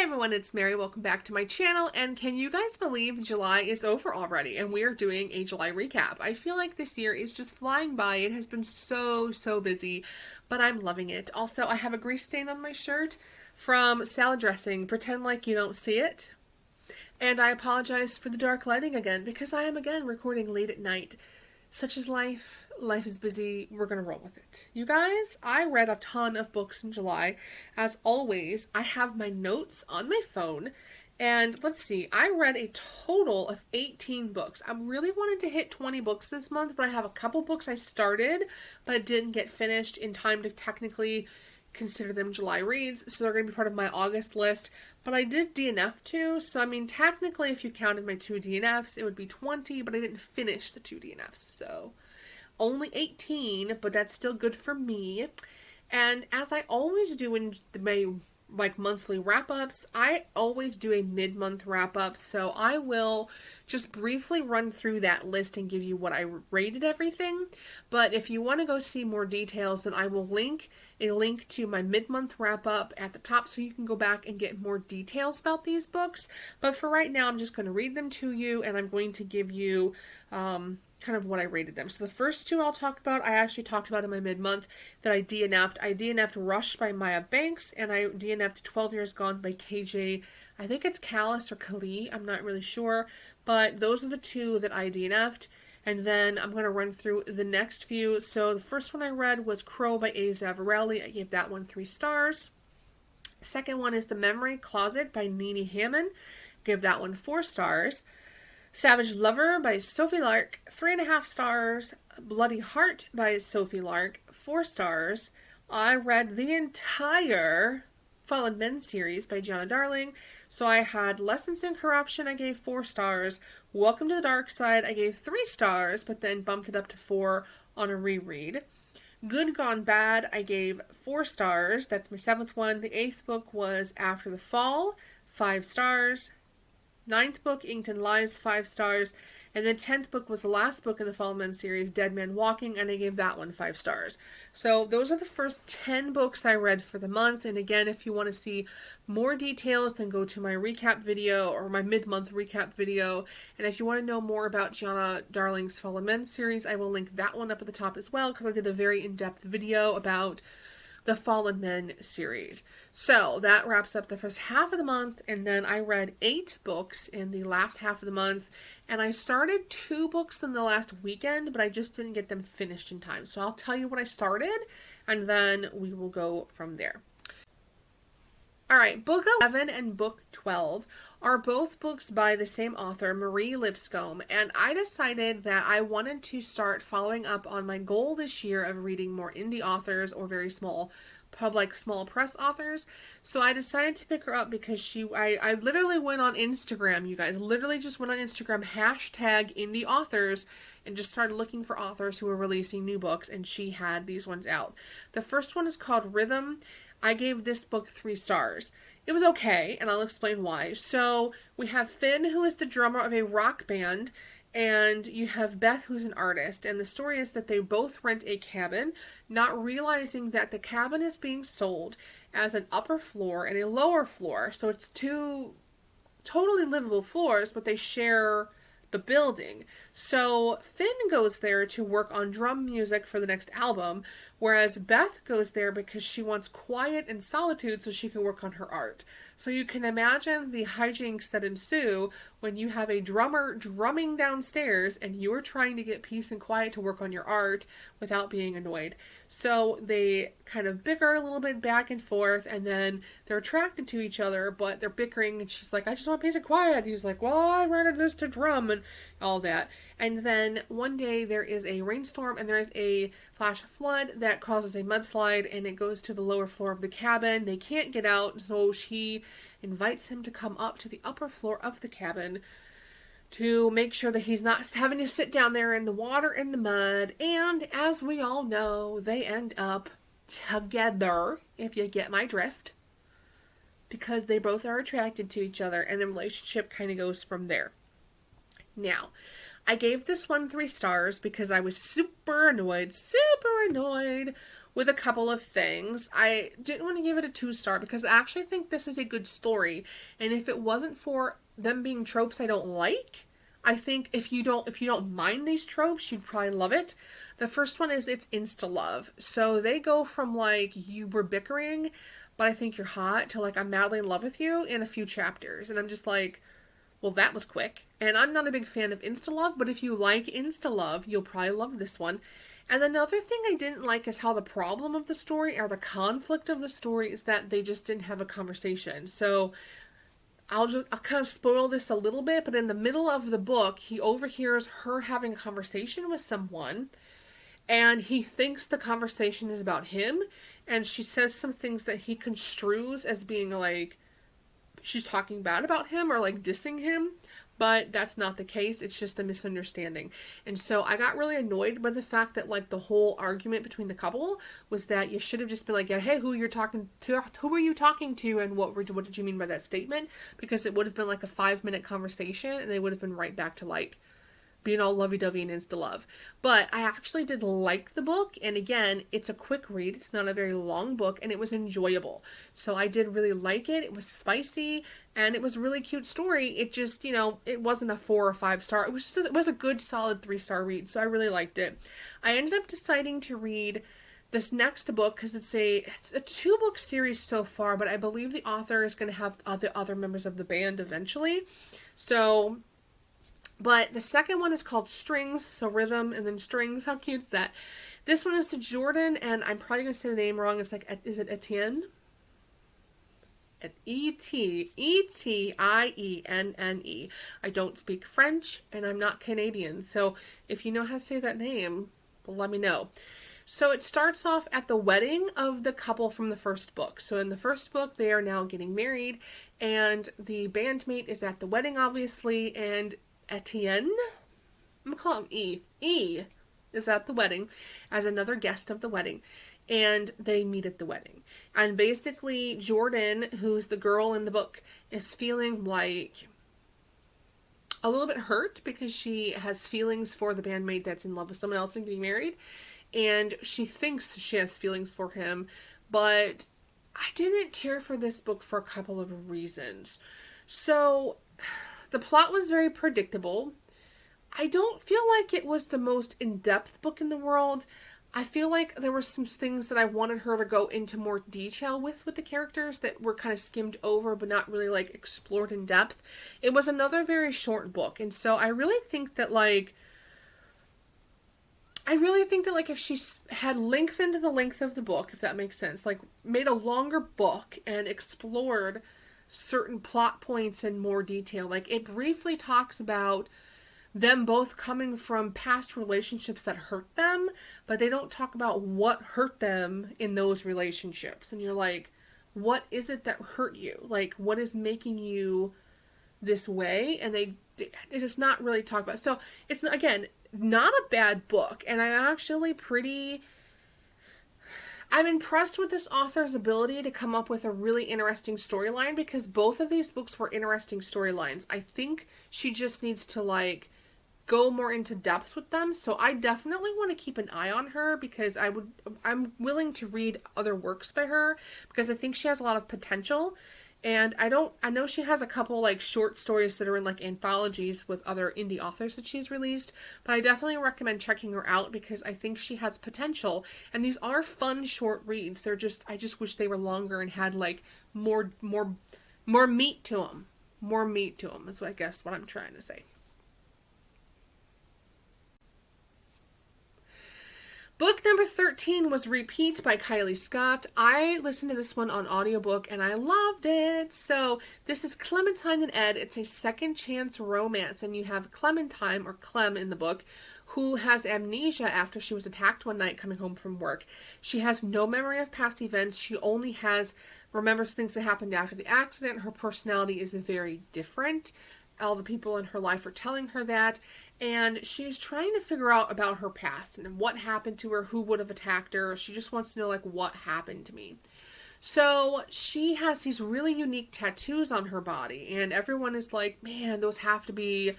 everyone, it's Mary. Welcome back to my channel, and can you guys believe July is over already and we are doing a July recap? I feel like this year is just flying by. It has been so busy, but I'm loving it. Also, I have a grease stain on my shirt from salad dressing. Pretend like you don't see it. And I apologize for the dark lighting again because I am again recording late at night. Such is life. Life is busy. We're gonna roll with it. You guys, I read a ton of books in July. As always, I have my notes on my phone. And let's see, I read a total of 18 books. I really wanted to hit 20 books this month, but I have a couple books I started, but didn't get finished in time to technically consider them July reads, so they're going to be part of my August list. But I did DNF too, so I mean, technically, if you counted my 2 DNFs, it would be 20, but I didn't finish the 2 DNFs, so only 18, but that's still good for me. And as I always do in my monthly wrap-ups, I always do a mid-month wrap-up, so I will just briefly run through that list and give you what I rated everything. But if you want to go see more details, then I will link a link to my mid-month wrap-up at the top so you can go back and get more details about these books. But for right now, I'm just going to read them to you, and I'm going to give you kind of what I rated them. So the first 2 I'll talk about, I actually talked about in my mid-month that I DNF'd. I DNF'd Rush by Maya Banks, and I DNF'd 12 Years Gone by KJ. I think it's Callis or Kylie, I'm not really sure, but those are the 2 that I DNF'd. And then I'm going to run through the next few. So the first one I read was Crow by A. Zavarelli. I gave that one 3 stars. Second one is The Memory Closet by Nene Hammond. Give that one 4 stars. Savage Lover by Sophie Lark, 3.5 stars. Bloody Heart by Sophie Lark, 4 stars. I read the entire Fallen Men series by Gianna Darling. So I had Lessons in Corruption, I gave 4 stars. Welcome to the Dark Side, I gave 3 stars, but then bumped it up to 4 on a reread. Good Gone Bad, I gave 4 stars. That's my 7th one. The 8th book was After the Fall, 5 stars. 9th book, Inkton Lies, 5 stars. And the 10th book was the last book in the Fallen Men series, Dead Man Walking, and I gave that one 5 stars. So those are the first 10 books I read for the month. And again, if you want to see more details, then go to my recap video or my mid-month recap video. And if you want to know more about Gianna Darling's Fallen Men series, I will link that one up at the top as well, because I did a very in-depth video about the Fallen Men series. So that wraps up the first half of the month, and then I read 8 books in the last half of the month, and I started 2 books in the last weekend, but I just didn't get them finished in time. So I'll tell you what I started, and then we will go from there. Alright, book 11 and book 12 are both books by the same author, Marie Lipscomb, and I decided that I wanted to start following up on my goal this year of reading more indie authors or very small small press authors. So I decided to pick her up because I literally went on Instagram, you guys, literally just went on Instagram, hashtag indie authors, and just started looking for authors who were releasing new books, and she had these ones out. The first one is called Rhythm. I gave this book 3 stars. It was okay, and I'll explain why. So we have Finn, who is the drummer of a rock band, and you have Beth, who's an artist. And the story is that they both rent a cabin, not realizing that the cabin is being sold as an upper floor and a lower floor. So it's 2 totally livable floors, but they share the building. So Finn goes there to work on drum music for the next album, whereas Beth goes there because she wants quiet and solitude so she can work on her art. So you can imagine the hijinks that ensue when you have a drummer drumming downstairs and you're trying to get peace and quiet to work on your art without being annoyed. So they kind of bicker a little bit back and forth, and then they're attracted to each other, but they're bickering, and she's like, I just want peace and quiet. And he's like, well, I rented this to drum, and all that. And then one day there is a rainstorm, and there is a flash flood that causes a mudslide, and it goes to the lower floor of the cabin. They can't get out, so she invites him to come up to the upper floor of the cabin to make sure that he's not having to sit down there in the water and the mud. And as we all know, they end up together, if you get my drift, because they both are attracted to each other, and the relationship kind of goes from there. Now, I gave this one 3 stars because I was super annoyed with a couple of things. I didn't want to give it a 2-star because I actually think this is a good story. And if it wasn't for them being tropes I don't like, I think if you don't mind these tropes, you'd probably love it. The first one is it's insta-love. So they go from like, you were bickering, but I think you're hot, to like, I'm madly in love with you in a few chapters. And I'm just like, well, that was quick. And I'm not a big fan of insta-love, but if you like insta-love, you'll probably love this one. And another thing I didn't like is how the problem of the story, or the conflict of the story, is that they just didn't have a conversation. So I'll kind of spoil this a little bit, but in the middle of the book, he overhears her having a conversation with someone, and he thinks the conversation is about him, and she says some things that he construes as being like, she's talking bad about him or like dissing him, but that's not the case. It's just a misunderstanding. And so I got really annoyed by the fact that like the whole argument between the couple was that you should have just been like, yeah, hey, who are you talking to, and what did you mean by that statement? Because it would have been like a 5-minute conversation, and they would have been right back to like being all lovey-dovey and insta-love. But I actually did like the book, and again, it's a quick read. It's not a very long book, and it was enjoyable. So I did really like it. It was spicy, and it was a really cute story. It just, it wasn't a 4 or 5 star. It was a good, solid 3-star read, so I really liked it. I ended up deciding to read this next book because it's a 2-book series so far, but I believe the author is going to have the other members of the band eventually. So... But the second one is called Strings, so rhythm and then strings. How cute is that? This one is to Jordan, and I'm probably going to say the name wrong. It's like, is it Etienne? Etienne. I don't speak French, and I'm not Canadian. So if you know how to say that name, well, let me know. So it starts off at the wedding of the couple from the first book. So in the first book, they are now getting married, and the bandmate is at the wedding, obviously, and Etienne, I'm going to call him E. E is at the wedding as another guest of the wedding, and they meet at the wedding. And basically, Jordan, who's the girl in the book, is feeling like a little bit hurt because she has feelings for the bandmate that's in love with someone else and getting married, and she thinks she has feelings for him, but I didn't care for this book for a couple of reasons. So... the plot was very predictable. I don't feel like it was the most in-depth book in the world. I feel like there were some things that I wanted her to go into more detail with the characters that were kind of skimmed over but not really like explored in depth. It was another very short book, and so I really think that like if she had lengthened the length of the book, if that makes sense, like made a longer book and explored certain plot points in more detail. Like, it briefly talks about them both coming from past relationships that hurt them, but they don't talk about what hurt them in those relationships. And you're like, what is it that hurt you? Like, what is making you this way? And it is not really talk about. So it's, again, not a bad book. And I'm impressed with this author's ability to come up with a really interesting storyline, because both of these books were interesting storylines. I think she just needs to like go more into depth with them. So I definitely want to keep an eye on her, because I'm willing to read other works by her, because I think she has a lot of potential. And I know she has a couple like short stories that are in like anthologies with other indie authors that she's released, but I definitely recommend checking her out because I think she has potential. And these are fun short reads. I just wish they were longer and had like more meat to them. More meat to them is, I guess, what I'm trying to say. Book number 13 was Repeat by Kylie Scott. I listened to this one on audiobook and I loved it. So this is Clementine and Ed. It's a second chance romance, and you have Clementine, or Clem in the book, who has amnesia after she was attacked one night coming home from work. She has no memory of past events. She only remembers things that happened after the accident. Her personality is very different. All the people in her life are telling her that. And she's trying to figure out about her past and what happened to her, who would have attacked her. She just wants to know, like, what happened to me. So she has these really unique tattoos on her body, and everyone is like, man, those have to be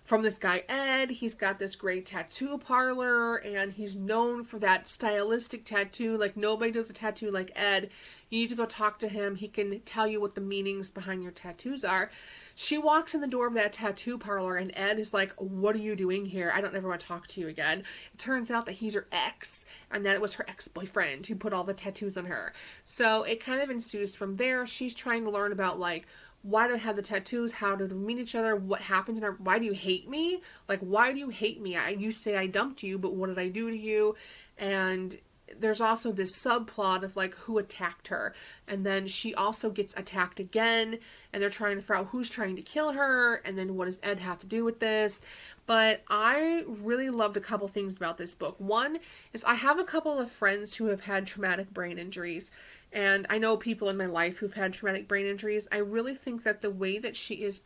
from this guy Ed. He's got this great tattoo parlor, and he's known for that stylistic tattoo. Like, nobody does a tattoo like Ed. You need to go talk to him. He can tell you what the meanings behind your tattoos are. She walks in the door of that tattoo parlor, and Ed is like, what are you doing here? I don't ever want to talk to you again. It turns out that he's her ex, and that it was her ex-boyfriend who put all the tattoos on her. So it kind of ensues from there. She's trying to learn about, like, why do I have the tattoos? How did we meet each other? What happened in our... Why do you hate me? Like, why do you hate me? You say I dumped you, but what did I do to you? And there's also this subplot of, like, who attacked her. And then she also gets attacked again. And they're trying to figure out who's trying to kill her. And then what does Ed have to do with this? But I really loved a couple things about this book. One is I have a couple of friends who have had traumatic brain injuries. And I know people in my life who've had traumatic brain injuries. I really think that the way that she is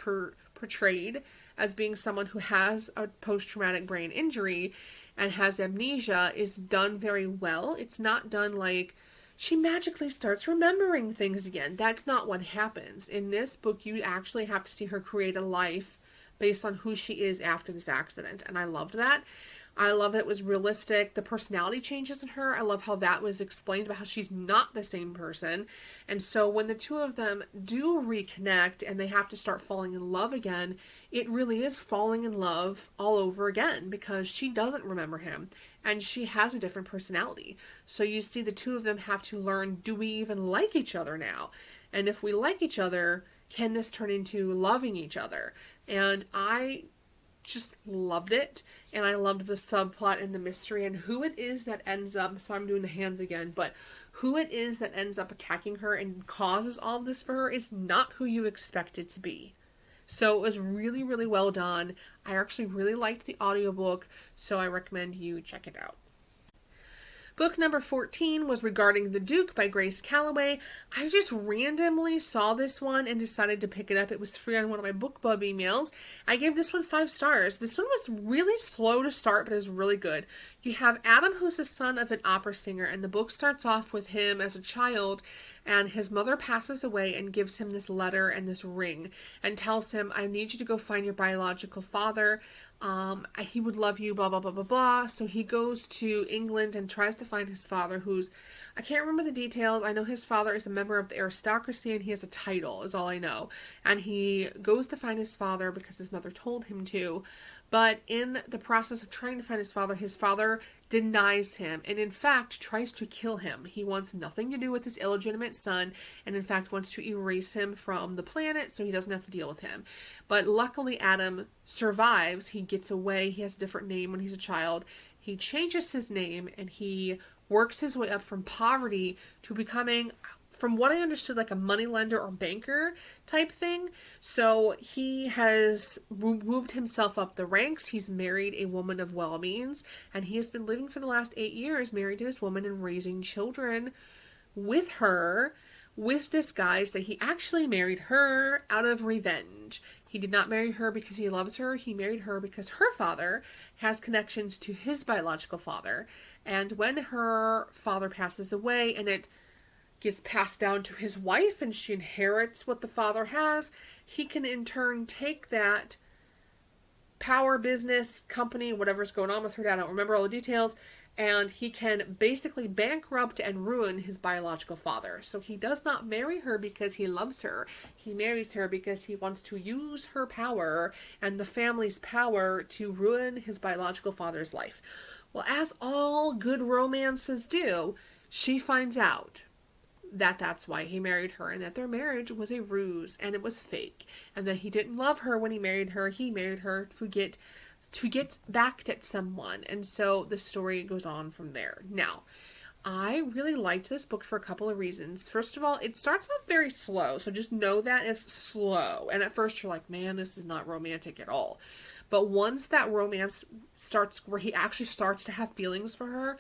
portrayed as being someone who has a post-traumatic brain injury and has amnesia is done very well. It's not done like she magically starts remembering things again. That's not what happens. In this book, you actually have to see her create a life based on who she is after this accident. And I loved that. I love it was realistic. The personality changes in her. I love how that was explained about how she's not the same person. And so when the two of them do reconnect and they have to start falling in love again, it really is falling in love all over again because she doesn't remember him and she has a different personality. So you see the two of them have to learn, do we even like each other now? And if we like each other, can this turn into loving each other? And I just loved it, and I loved the subplot and the mystery and who it is that ends up, so I'm doing the hands again, but who it is that ends up attacking her and causes all of this for her is not who you expect it to be. So it was really, really well done. I actually really liked the audiobook, so I recommend you check it out. Book number 14 was Regarding the Duke by Grace Callaway. I just randomly saw this one and decided to pick it up. It was free on one of my BookBub emails. I gave this one 5 stars. This one was really slow to start, but it was really good. You have Adam, who's the son of an opera singer, and the book starts off with him as a child, and his mother passes away and gives him this letter and this ring and tells him, I need you to go find your biological father. He would love you, blah, blah, blah, blah, blah. So he goes to England and tries to find his father, who's, I can't remember the details. I know his father is a member of the aristocracy and he has a title, is all I know. And he goes to find his father because his mother told him to. But in the process of trying to find his father denies him and in fact tries to kill him. He wants nothing to do with his illegitimate son and in fact wants to erase him from the planet so he doesn't have to deal with him. But luckily Adam survives. He gets away. He has a different name when he's a child. He changes his name and he works his way up from poverty to becoming, from what I understood, like a moneylender or banker type thing. So he has moved himself up the ranks. He's married a woman of well means, and he has been living for the last 8 years married to this woman and raising children with her, with this guise that he actually married her out of revenge. He did not marry her because he loves her. He married her because her father has connections to his biological father. And when her father passes away and it gets passed down to his wife and she inherits what the father has, he can in turn take that power business company, whatever's going on with her dad, I don't remember all the details, and he can basically bankrupt and ruin his biological father. So he does not marry her because he loves her. He marries her because he wants to use her power and the family's power to ruin his biological father's life. Well, as all good romances do, she finds out that that's why he married her and that their marriage was a ruse and it was fake and that he didn't love her when he married her. He married her to get back at someone. And so the story goes on from there. Now, I really liked this book for a couple of reasons. First of all, it starts off very slow, so just know that it's slow. And at first you're like, man, this is not romantic at all. But once that romance starts, where he actually starts to have feelings for her,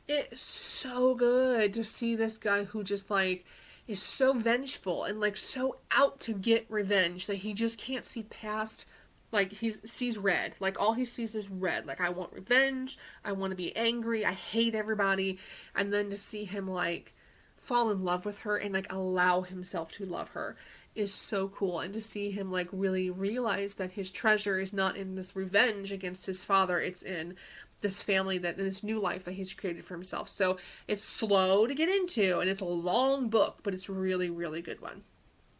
it's so good to see this guy who just like is so vengeful and like so out to get revenge that he just can't see past, like he sees red. Like all he sees is red. Like, I want revenge. I want to be angry. I hate everybody. And then to see him like fall in love with her and like allow himself to love her is so cool. And to see him like really realize that his treasure is not in this revenge against his father, it's in this family, that in this new life that he's created for himself. So it's slow to get into, and it's a long book, but it's really, really good one.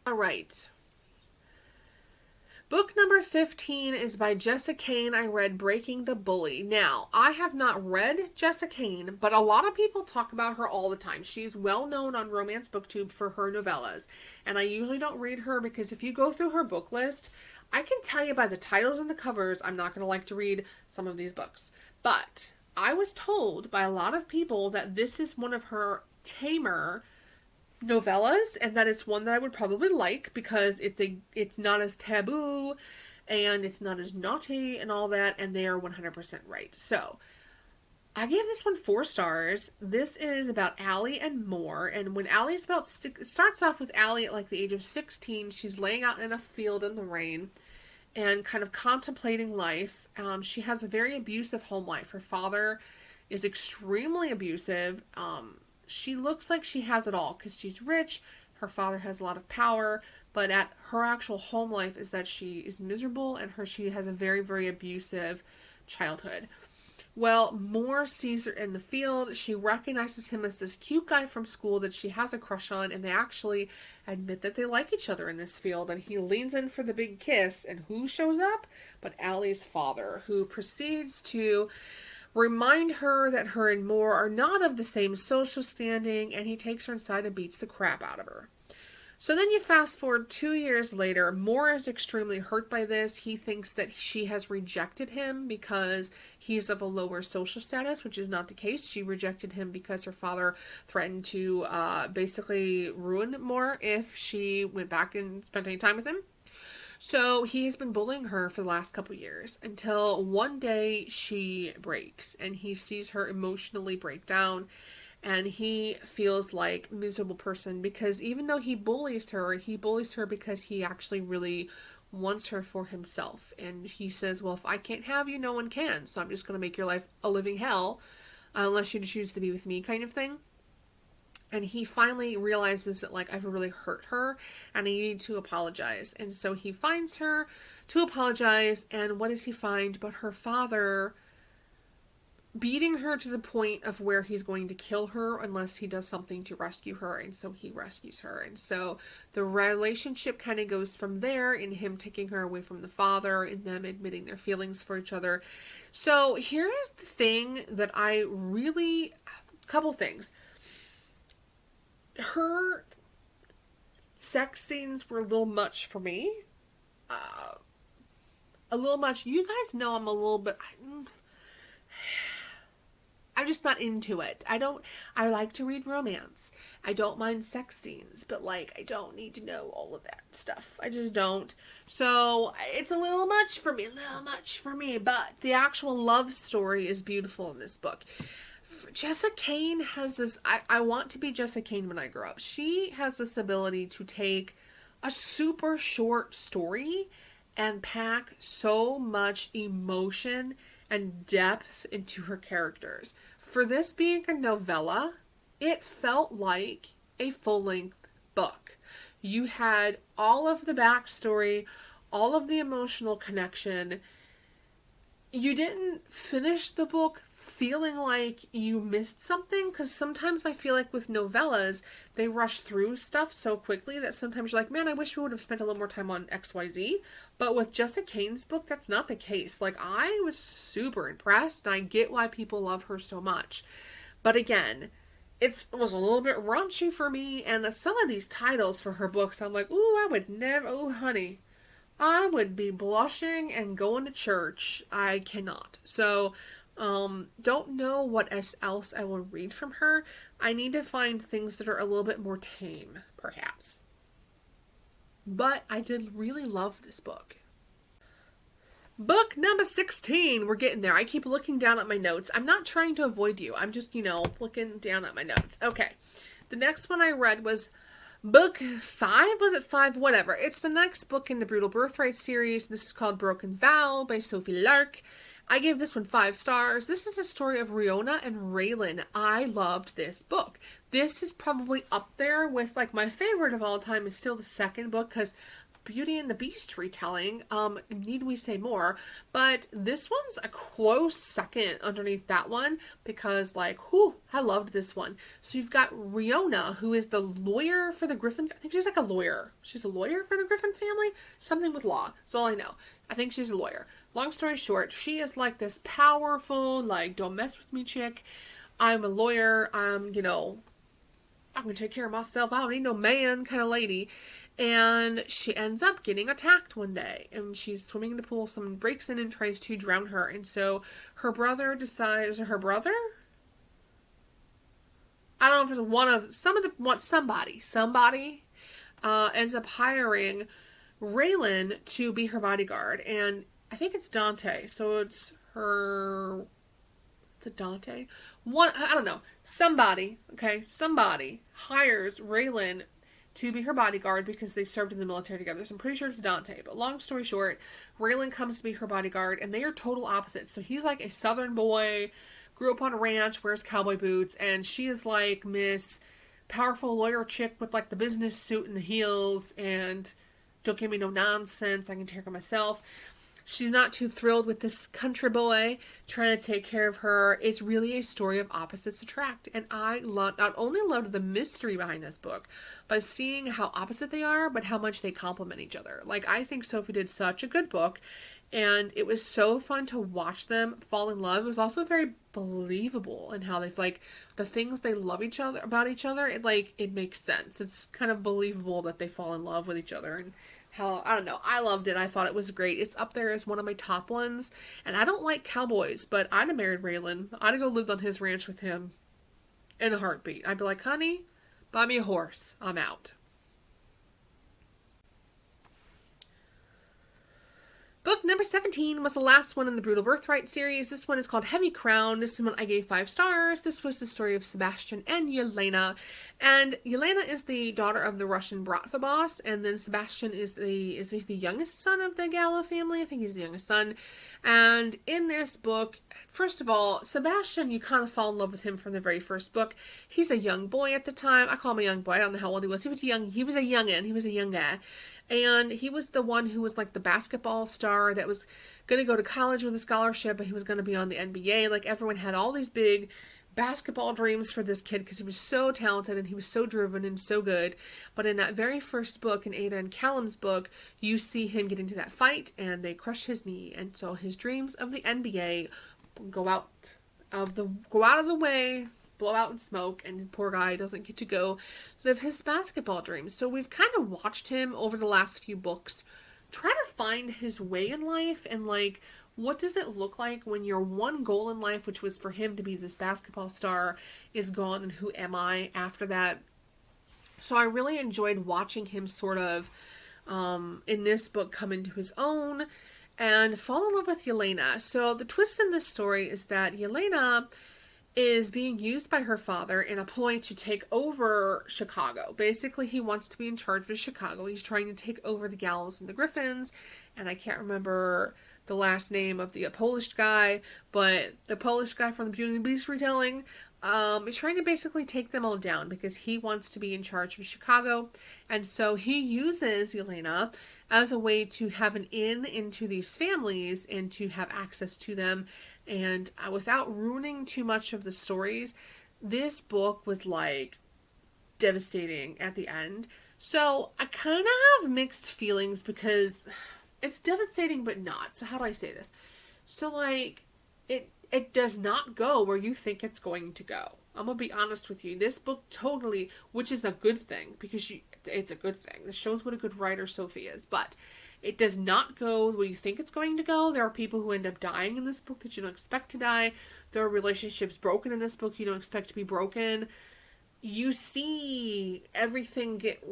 All right. Book number 15 is by Jessa Kane. I read Breaking the Bully. Now, I have not read Jessa Kane, but a lot of people talk about her all the time. She's well known on Romance BookTube for her novellas, and I usually don't read her because if you go through her book list, I can tell you by the titles and the covers, I'm not going to like to read some of these books. But I was told by a lot of people that this is one of her tamer novellas, and that it's one that I would probably like because it's not as taboo and it's not as naughty and all that, and they are 100% right. So I gave this one 4 stars. This is about Allie and Moore, and when Allie's about it starts off with Allie at like the age of 16. She's laying out in a field in the rain and kind of contemplating life. She has a very abusive home life. Her father is extremely abusive. She looks like she has it all because she's rich, her father has a lot of power, but at her actual home life is that she is miserable, and she has a very, very abusive childhood. Well, Moore sees her in the field. She recognizes him as this cute guy from school that she has a crush on, and they actually admit that they like each other in this field, and he leans in for the big kiss, and who shows up? But Allie's father, who proceeds to remind her that her and Moore are not of the same social standing, and he takes her inside and beats the crap out of her. So then you fast forward 2 years later. Moore is extremely hurt by this. He thinks that she has rejected him because he's of a lower social status, which is not the case. She rejected him because her father threatened to basically ruin Moore if she went back and spent any time with him. So he has been bullying her for the last couple years until one day she breaks, and he sees her emotionally break down, and he feels like a miserable person because even though he bullies her because he actually really wants her for himself. And he says, well, if I can't have you, no one can, so I'm just going to make your life a living hell unless you choose to be with me, kind of thing. And he finally realizes that, like, I've really hurt her and I need to apologize. And so he finds her to apologize. And what does he find but her father beating her to the point of where he's going to kill her unless he does something to rescue her. And so he rescues her. And so the relationship kind of goes from there, in him taking her away from the father and them admitting their feelings for each other. So here is the thing that a couple things. Her sex scenes were a little much for me. A little much. You guys know I'm a little bit... I'm just not into it. I like to read romance. I don't mind sex scenes, but like, I don't need to know all of that stuff. I just don't. So it's a little much for me, but the actual love story is beautiful in this book. Jessa Kane has this, I want to be Jessa Kane when I grow up. She has this ability to take a super short story and pack so much emotion and depth into her characters. For this being a novella, it felt like a full-length book. You had all of the backstory, all of the emotional connection. You didn't finish the book feeling like you missed something, because sometimes I feel like with novellas, they rush through stuff so quickly that sometimes you're like, man, I wish we would have spent a little more time on XYZ. But with Jessa Kane's book, that's not the case. Like, I was super impressed, and I get why people love her so much. But again, it was a little bit raunchy for me, and some of these titles for her books, I'm like, ooh, I would never, ooh, honey, I would be blushing and going to church. I cannot. So, don't know what else I will read from her. I need to find things that are a little bit more tame, perhaps. But I did really love this book. Book number 16. We're getting there. I keep looking down at my notes. I'm not trying to avoid you. I'm just, looking down at my notes. Okay. The next one I read was book 5. Was it 5? Whatever. It's the next book in the Brutal Birthright series. This is called Broken Vow by Sophie Lark. I gave this one 5 stars. This is the story of Riona and Raylan. I loved this book. This is probably up there with, like, my favorite of all time is still the second book, because Beauty and the Beast retelling, need we say more, but this one's a close second underneath that one, because, like, I loved this one. So you've got Riona, who is the lawyer for the Griffin, I think she's like a lawyer. She's a lawyer for the Griffin family? Something with law. That's all I know. I think she's a lawyer. Long story short, she is like this powerful, like, don't mess with me chick. I'm a lawyer, I'm gonna take care of myself, I don't need no man kind of lady. And she ends up getting attacked one day, and she's swimming in the pool. Someone breaks in and tries to drown her, and so her brother decides, I don't know if it's one of somebody ends up hiring Raylan to be her bodyguard, and I think it's Dante, so it's her. Is it Dante? I don't know. Somebody hires Raylan to be her bodyguard because they served in the military together. So I'm pretty sure it's Dante. But long story short, Raylan comes to be her bodyguard, and they are total opposites. So he's like a southern boy, grew up on a ranch, wears cowboy boots, and she is like Miss powerful lawyer chick with like the business suit and the heels, and don't give me no nonsense, I can take care of myself. She's not too thrilled with this country boy trying to take care of her. It's really a story of opposites attract. And I not only loved the mystery behind this book, but seeing how opposite they are, but how much they complement each other. Like, I think Sophie did such a good book, and it was so fun to watch them fall in love. It was also very believable in how they've, like, the things they love about each other, it makes sense. It's kind of believable that they fall in love with each other, and how, I don't know, I loved it. I thought it was great. It's up there as one of my top ones. And I don't like cowboys, but I'd have married Raylan. I'd have go lived on his ranch with him in a heartbeat. I'd be like, honey, buy me a horse. I'm out. Book number 17 was the last one in the Brutal Birthright series. This one is called Heavy Crown. This one I gave 5 stars. This was the story of Sebastian and Yelena. And Yelena is the daughter of the Russian Bratva boss, and then Sebastian is he the youngest son of the Gallo family? I think he's the youngest son. And in this book, first of all, Sebastian, you kind of fall in love with him from the very first book. He's a young boy at the time. I call him a young boy. I don't know how old he was. He was a young guy. And he was the one who was like the basketball star that was going to go to college with a scholarship, but he was going to be on the NBA. Like, everyone had all these big basketball dreams for this kid because he was so talented and he was so driven and so good. But in that very first book, in Ada and Callum's book, you see him get into that fight and they crush his knee. And so his dreams of the NBA go out of the way, blow out in smoke, and the poor guy doesn't get to go live his basketball dreams. So we've kind of watched him over the last few books try to find his way in life, and like, what does it look like when your one goal in life, which was for him to be this basketball star, is gone, and who am I after that? So I really enjoyed watching him sort of in this book come into his own and fall in love with Yelena. So the twist in this story is that Yelena is being used by her father in a ploy to take over Chicago. Basically, he wants to be in charge of Chicago. He's trying to take over the Gallows and the Griffins, and I can't remember the last name of the Polish guy, but the Polish guy from the Beauty and the Beast retelling is trying to basically take them all down because he wants to be in charge of Chicago, and so he uses Yelena as a way to have an in into these families and to have access to them. And without ruining too much of the stories, this book was like devastating at the end. So I kind of have mixed feelings because it's devastating but not. So how do I say this? So like it does not go where you think it's going to go. I'm going to be honest with you. This book totally, which is a good thing because it's a good thing. This shows what a good writer Sophie is, but it does not go where you think it's going to go. There are people who end up dying in this book that you don't expect to die. There are relationships broken in this book you don't expect to be broken. You see everything get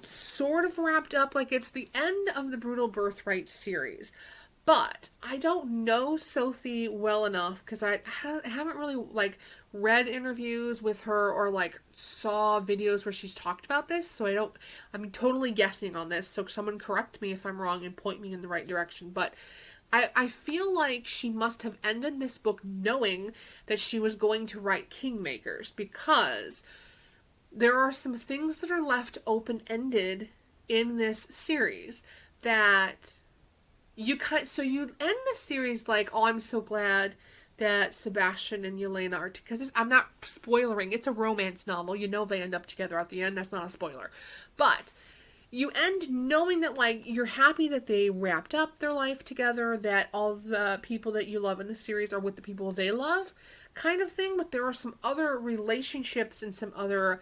sort of wrapped up like it's the end of the Brutal Birthright series. But I don't know Sophie well enough because I haven't really like read interviews with her or like saw videos where she's talked about this. So I'm totally guessing on this. So someone correct me if I'm wrong and point me in the right direction. But I feel like she must have ended this book knowing that she was going to write Kingmakers, because there are some things that are left open-ended in this series that so you end the series like, oh, I'm so glad that Sebastian and Yelena are, because I'm not spoiling, it's a romance novel, you know they end up together at the end, that's not a spoiler, but you end knowing that, like, you're happy that they wrapped up their life together, that all the people that you love in the series are with the people they love, kind of thing, but there are some other relationships and some other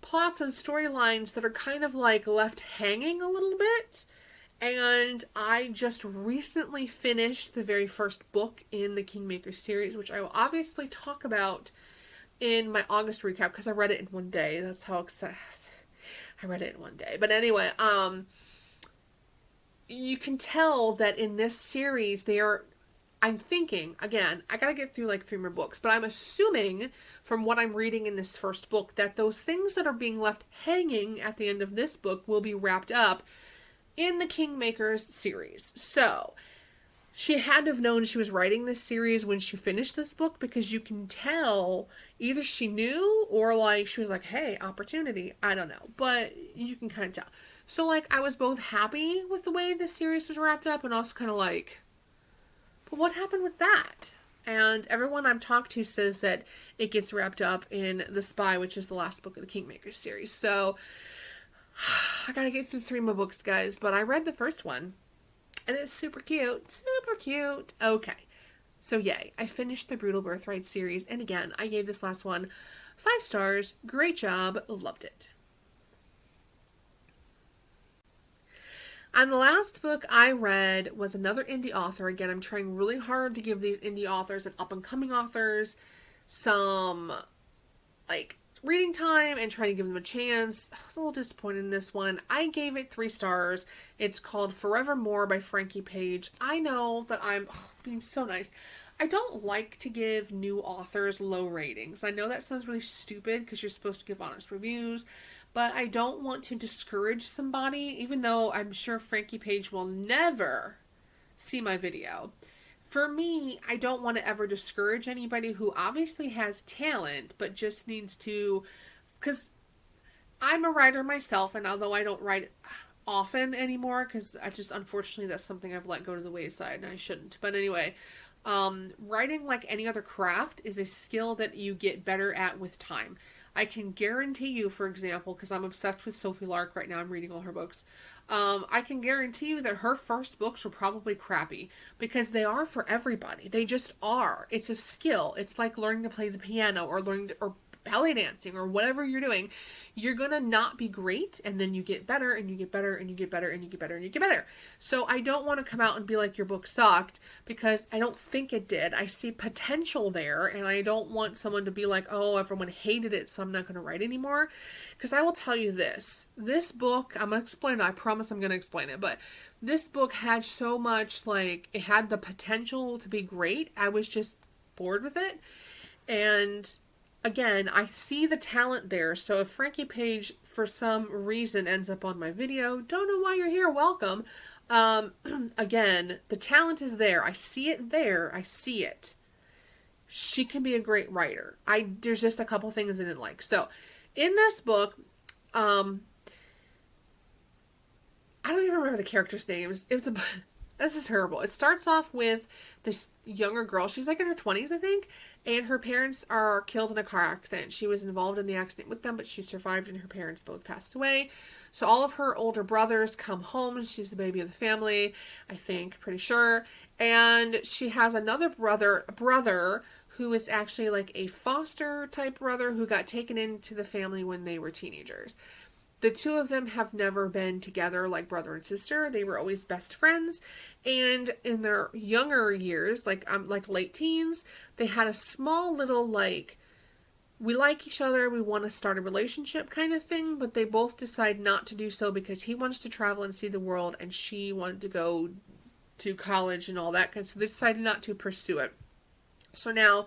plots and storylines that are kind of, like, left hanging a little bit. And I just recently finished the very first book in the Kingmaker series, which I will obviously talk about in my August recap, because I read it in one day. That's how excited I read it in one day. But anyway, you can tell that in this series, I'm thinking, again, I gotta get through like 3 more books, but I'm assuming from what I'm reading in this first book that those things that are being left hanging at the end of this book will be wrapped up in the Kingmakers series. So, she had to have known she was writing this series when she finished this book, because you can tell either she knew or like she was like, hey, opportunity. I don't know, but you can kind of tell. So like I was both happy with the way the series was wrapped up and also kind of like, but what happened with that? And everyone I've talked to says that it gets wrapped up in The Spy, which is the last book of the Kingmakers series. So I gotta get through 3 more books, guys, but I read the first one. And it's super cute. Super cute. Okay. So yay. I finished the Brutal Birthright series. And again, I gave this last one 5 stars. Great job. Loved it. And the last book I read was another indie author. Again, I'm trying really hard to give these indie authors and up-and-coming authors some, like, reading time and trying to give them a chance. I was a little disappointed in this one. I gave it 3 stars. It's called Forevermore by Frankie Page. I know that I'm being so nice. I don't like to give new authors low ratings. I know that sounds really stupid because you're supposed to give honest reviews, but I don't want to discourage somebody, even though I'm sure Frankie Page will never see my video. For me, I don't want to ever discourage anybody who obviously has talent, but just needs to, because I'm a writer myself, and although I don't write often anymore, because I just, unfortunately, that's something I've let go to the wayside, and I shouldn't. But anyway, writing, like any other craft, is a skill that you get better at with time. I can guarantee you, for example, because I'm obsessed with Sophie Lark right now, I'm reading all her books. I can guarantee you that her first books were probably crappy, because they are for everybody. They just are. It's a skill. It's like learning to play the piano or or ballet dancing or whatever you're doing. You're gonna not be great, and then you get better and you get better and you get better and you get better and you get better. So I don't want to come out and be like your book sucked, because I don't think it did. I see potential there, and I don't want someone to be like, oh, everyone hated it, so I'm not going to write anymore. Because I will tell you this book, I'm going to explain it. I promise I'm going to explain it, but this book had so much, like, it had the potential to be great. I was just bored with it. And again, I see the talent there, so if Frankie Page, for some reason, ends up on my video, don't know why you're here, welcome. Again, the talent is there. I see it there. I see it. She can be a great writer. There's just a couple things I didn't like. So, in this book, I don't even remember the characters' names. This is terrible. It starts off with this younger girl. She's like in her 20s, I think. And her parents are killed in a car accident. She was involved in the accident with them, but she survived and her parents both passed away. So all of her older brothers come home. She's the baby of the family, I think, pretty sure. And she has another brother who is actually like a foster type brother who got taken into the family when they were teenagers. The 2 of them have never been together like brother and sister. They were always best friends. And in their younger years, like late teens, they had a small little, like, we like each other, we want to start a relationship kind of thing, but they both decide not to do so because he wants to travel and see the world and she wanted to go to college and all that. So they decided not to pursue it. So now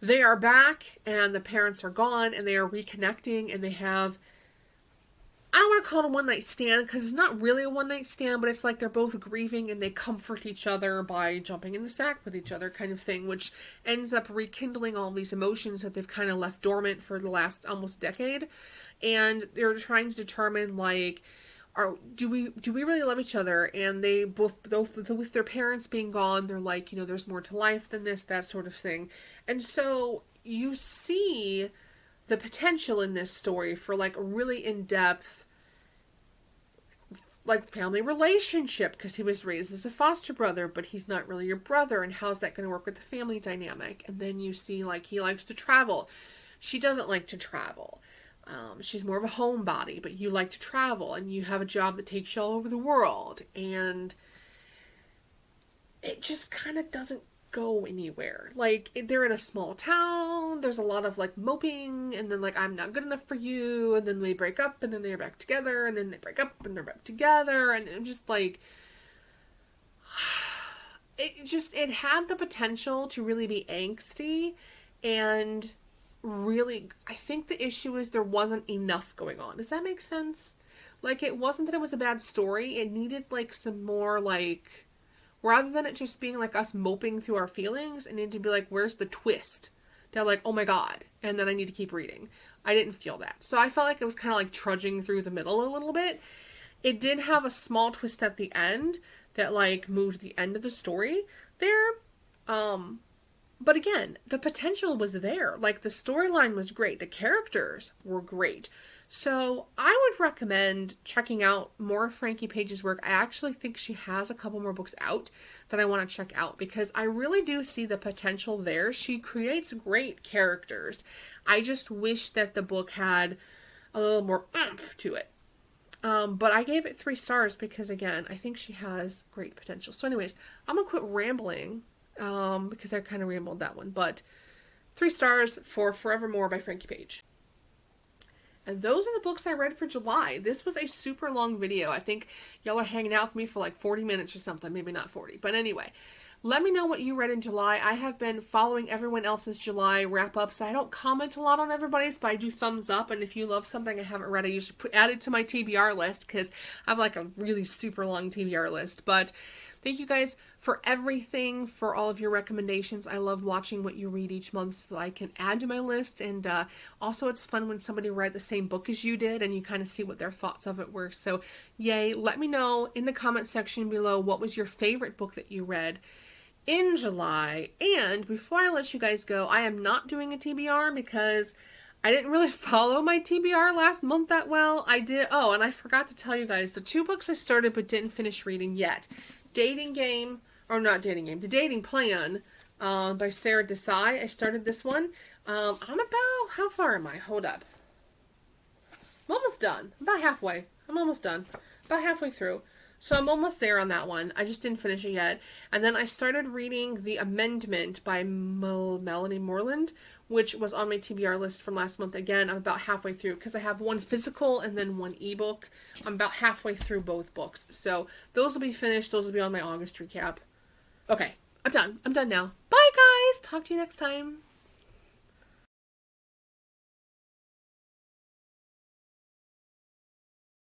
they are back and the parents are gone and they are reconnecting and they have I don't want to call it a one-night stand because it's not really a one-night stand, but it's like they're both grieving and they comfort each other by jumping in the sack with each other kind of thing, which ends up rekindling all these emotions that they've kind of left dormant for the last almost decade. And they're trying to determine, like, do we really love each other? And they both with their parents being gone, they're like, there's more to life than this, that sort of thing. And so you see the potential in this story for like a really in-depth like family relationship, because he was raised as a foster brother, but he's not really your brother, and how's that going to work with the family dynamic? And then you see like he likes to travel. She doesn't like to travel. She's more of a homebody, but you like to travel, and you have a job that takes you all over the world, and it just kind of doesn't go anywhere. Like, they're in a small town, there's a lot of like moping, and then like, I'm not good enough for you, and then they break up, and then they're back together, and then they break up, and they're back together, and I'm just like, it had the potential to really be angsty, and really, I think the issue is there wasn't enough going on. Does that make sense? Like, it wasn't that it was a bad story, it needed like some more like, rather than it just being like us moping through our feelings, it needed to be like, where's the twist? They're like, oh my god, and then I need to keep reading. I didn't feel that. So I felt like it was kind of like trudging through the middle a little bit. It did have a small twist at the end that like moved the end of the story there. But again, the potential was there. Like, the storyline was great. The characters were great. So I would recommend checking out more of Frankie Page's work. I actually think she has a couple more books out that I want to check out, because I really do see the potential there. She creates great characters. I just wish that the book had a little more oomph to it. But I gave it 3 stars because, again, I think she has great potential. So anyways, I'm going to quit rambling. Because I kind of rambled that one, but 3 stars for Forevermore by Frankie Page. And those are the books I read for July. This was a super long video. I think y'all are hanging out with me for like 40 minutes or something, maybe not 40, but anyway, let me know what you read in July. I have been following everyone else's July wrap-ups. I don't comment a lot on everybody's, but I do thumbs up, and if you love something I haven't read, I usually add it to my TBR list, because I have like a really super long TBR list. But thank you guys for everything, for all of your recommendations. I love watching what you read each month so I can add to my list. And also, it's fun when somebody read the same book as you did and you kind of see what their thoughts of it were. So yay, let me know in the comment section below what was your favorite book that you read in July. And before I let you guys go, I am not doing a TBR because I didn't really follow my TBR last month that well. I did, oh, and I forgot to tell you guys, the 2 books I started but didn't finish reading yet. The Dating Plan by Sarah Desai. I started this one. I'm about, how far am I? Hold up. I'm almost done. About halfway. I'm almost done. About halfway through. So I'm almost there on that one. I just didn't finish it yet. And then I started reading The Amendment by Melanie Moreland, which was on my TBR list from last month. Again, I'm about halfway through because I have one physical and then one ebook. I'm about halfway through both books. So those will be finished. Those will be on my August recap. Okay, I'm done. I'm done now. Bye, guys. Talk to you next time.